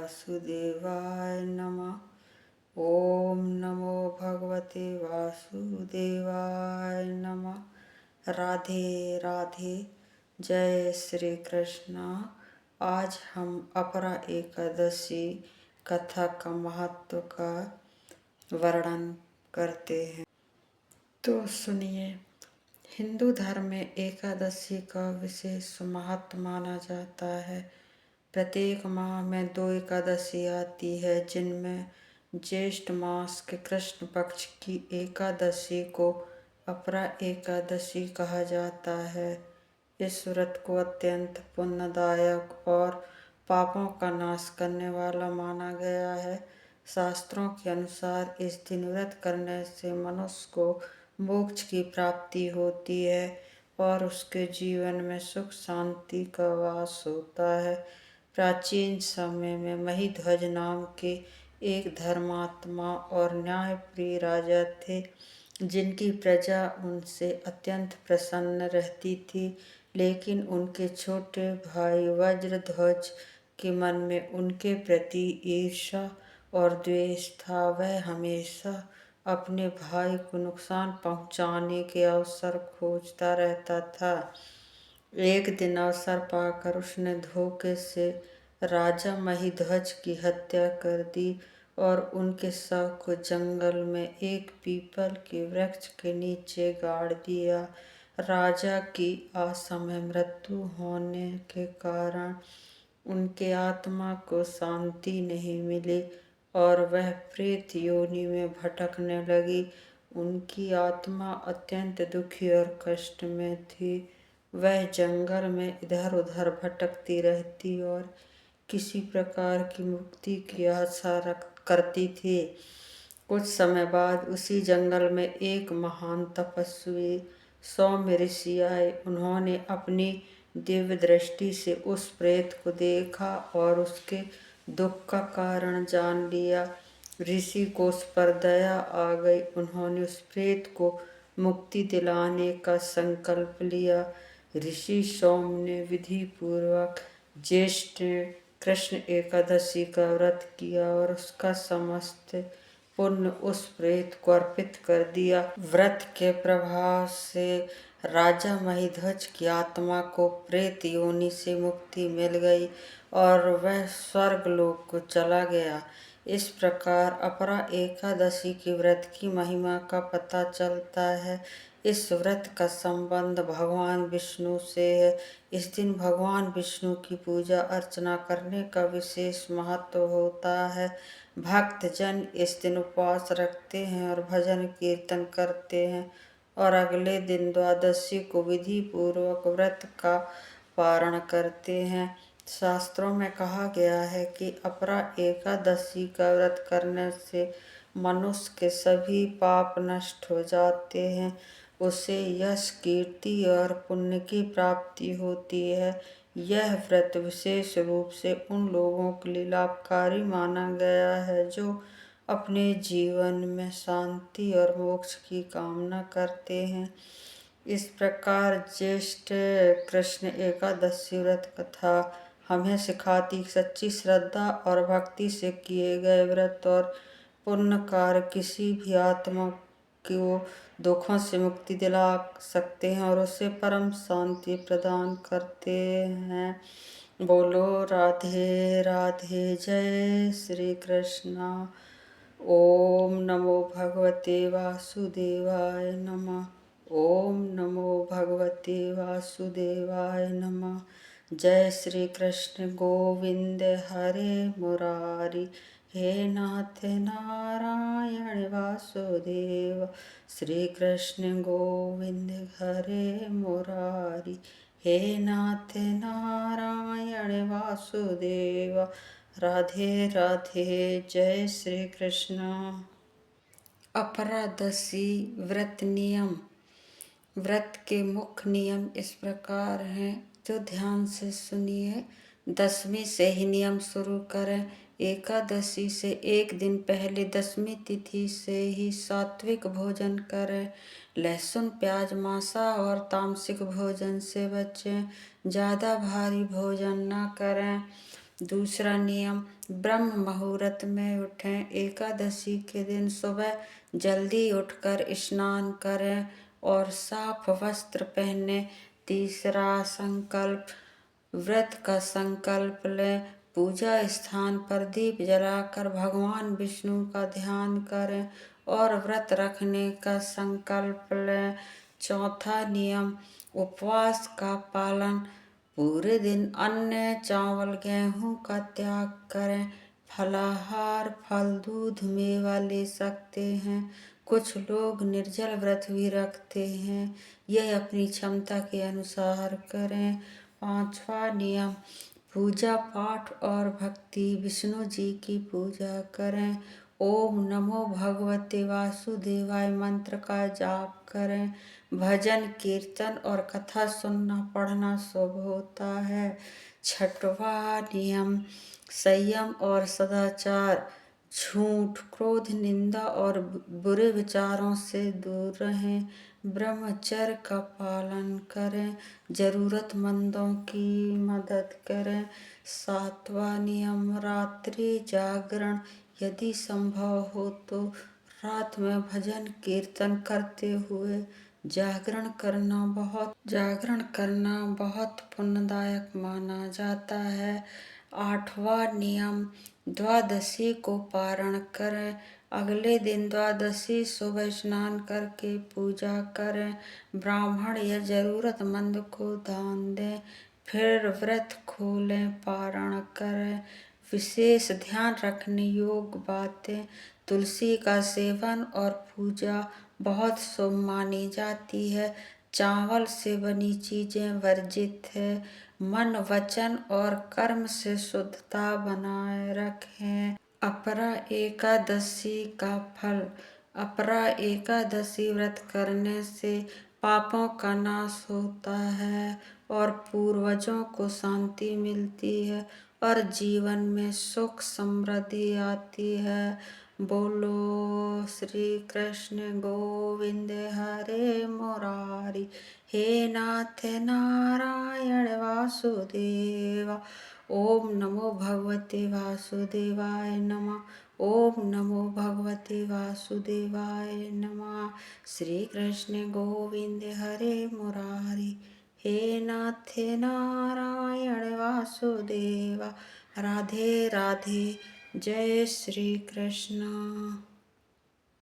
वासुदेवाय नमः। ओम नमो भगवते वासुदेवाय नमः। राधे राधे। जय श्री कृष्ण। आज हम अपरा एकादशी कथा का महत्व का वर्णन करते हैं। तो सुनिए, हिंदू धर्म में एकादशी का विशेष महत्व माना जाता है। प्रत्येक माह में 2 एकादशी आती है, जिनमें ज्येष्ठ मास के कृष्ण पक्ष की एकादशी को अपरा एकादशी कहा जाता है। इस व्रत को अत्यंत पुण्यदायक और पापों का नाश करने वाला माना गया है। शास्त्रों के अनुसार इस दिन व्रत करने से मनुष्य को मोक्ष की प्राप्ति होती है और उसके जीवन में सुख शांति का वास होता है। प्राचीन समय में महिध्वज नाम के एक धर्मात्मा और न्यायप्रिय राजा थे, जिनकी प्रजा उनसे अत्यंत प्रसन्न रहती थी। लेकिन उनके छोटे भाई वज्रध्वज के मन में उनके प्रति ईर्ष्या और द्वेष था। वह हमेशा अपने भाई को नुकसान पहुंचाने के अवसर खोजता रहता था। एक दिन अवसर पाकर उसने धोखे से राजा महिध्वज की हत्या कर दी और उनके शव को जंगल में एक पीपल के वृक्ष के नीचे गाड़ दिया। राजा की असमय मृत्यु होने के कारण उनके आत्मा को शांति नहीं मिली और वह प्रेत योनि में भटकने लगी। उनकी आत्मा अत्यंत दुखी और कष्ट में थी। वह जंगल में इधर उधर भटकती रहती और किसी प्रकार की मुक्ति की आशा करती थी। कुछ समय बाद उसी जंगल में एक महान तपस्वी सौम्य ऋषि आए। उन्होंने अपनी दिव्य दृष्टि से उस प्रेत को देखा और उसके दुख का कारण जान लिया। ऋषि को उस पर दया आ गई। उन्होंने उस प्रेत को मुक्ति दिलाने का संकल्प लिया। ऋषि सोम ने विधि पूर्वक ज्येष्ठ कृष्ण एकादशी का व्रत किया और उसका समस्त पुण्य उस प्रेत को अर्पित कर दिया। व्रत के प्रभाव से राजा महिध्वज की आत्मा को प्रेत योनि से मुक्ति मिल गई और वह स्वर्गलोक को चला गया। इस प्रकार अपरा एकादशी के व्रत की महिमा का पता चलता है। इस व्रत का संबंध भगवान विष्णु से है। इस दिन भगवान विष्णु की पूजा अर्चना करने का विशेष महत्व होता है। भक्तजन इस दिन उपवास रखते हैं और भजन कीर्तन करते हैं और अगले दिन द्वादशी को विधि पूर्वक व्रत का पारण करते हैं। शास्त्रों में कहा गया है कि अपरा एकादशी का व्रत करने से मनुष्य के सभी पाप नष्ट हो जाते हैं। उसे यश कीर्ति और पुण्य की प्राप्ति होती है। यह व्रत विशेष रूप से उन लोगों के लिए लाभकारी माना गया है जो अपने जीवन में शांति और मोक्ष की कामना करते हैं। इस प्रकार ज्येष्ठ कृष्ण एकादशी व्रत कथा हमें सिखाती सच्ची श्रद्धा और भक्ति से किए गए व्रत और पुण्य कार्य किसी भी आत्मा को दुखों से मुक्ति दिला सकते हैं और उसे परम शांति प्रदान करते हैं। बोलो राधे राधे। जय श्री कृष्ण। ओम नमो भगवते वासुदेवाय नमः। ओम नमो भगवते वासुदेवाय नमः। जय श्री कृष्ण गोविंद हरे मुरारी। हे नाथ नारायण वासुदेव। श्री कृष्ण गोविंद हरे मुरारी। हे नाथ नारायण वासुदेव। राधे राधे। जय श्री कृष्ण। अपरादशी व्रत नियम। व्रत के मुख्य नियम इस प्रकार हैं, तो ध्यान से सुनिए। दशमी से ही नियम शुरू करें। एकादशी से एक दिन पहले दशमी तिथि से ही सात्विक भोजन करें। लहसुन प्याज मांसा और तामसिक भोजन से बचें। ज़्यादा भारी भोजन न करें। दूसरा नियम, ब्रह्म मुहूर्त में उठें। एकादशी के दिन सुबह जल्दी उठकर स्नान करें और साफ वस्त्र पहनें। तीसरा संकल्प, व्रत का संकल्प लें। पूजा स्थान पर दीप जलाकर भगवान विष्णु का ध्यान करें और व्रत रखने का संकल्प लें। चौथा नियम, उपवास का पालन। पूरे दिन अन्न, चावल, गेहूं का त्याग करें। फलाहार, फल, दूध, मेवा ले सकते हैं। कुछ लोग निर्जल व्रत भी रखते हैं। यह अपनी क्षमता के अनुसार करें। पांचवा नियम, पूजा पाठ और भक्ति। विष्णु जी की पूजा करें। ओम नमो भगवते वासुदेवाय मंत्र का जाप करें। भजन, कीर्तन और कथा सुनना पढ़ना शुभ होता है। छठवां नियम, संयम और सदाचार। झूठ, क्रोध, निंदा और बुरे विचारों से दूर रहें। ब्रह्मचर्य का पालन करें। जरूरतमंदों की मदद करें। सातवां नियम, रात्रि जागरण। यदि संभव हो तो रात में भजन कीर्तन करते हुए जागरण करना बहुत पुण्यदायक माना जाता है। आठवां नियम, द्वादशी को पारण करें। अगले दिन द्वादशी सुबह स्नान करके पूजा करें। ब्राह्मण या जरूरतमंद को दान दें, फिर व्रत खोलें, पारण करें। विशेष ध्यान रखने योग्य बातें, तुलसी का सेवन और पूजा बहुत शुभ मानी जाती है। चावल से बनी चीजें वर्जित है। मन, वचन और कर्म से शुद्धता बनाए रखें। अपरा एकादशी का फल। अपरा एकादशी व्रत करने से पापों का नाश होता है और पूर्वजों को शांति मिलती है और जीवन में सुख समृद्धि आती है। बोलो श्री कृष्ण गोविंद हरे मुरारी। हे नाथ नारायण वासुदेवा। ओम नमो भगवते वासुदेवाय नमः। ओम नमो भगवते वासुदेवाय नमः। श्री कृष्ण गोविंद हरे मुरारी। हे नाथ नारायण वासुदेवा। राधे राधे। जय श्री कृष्ण।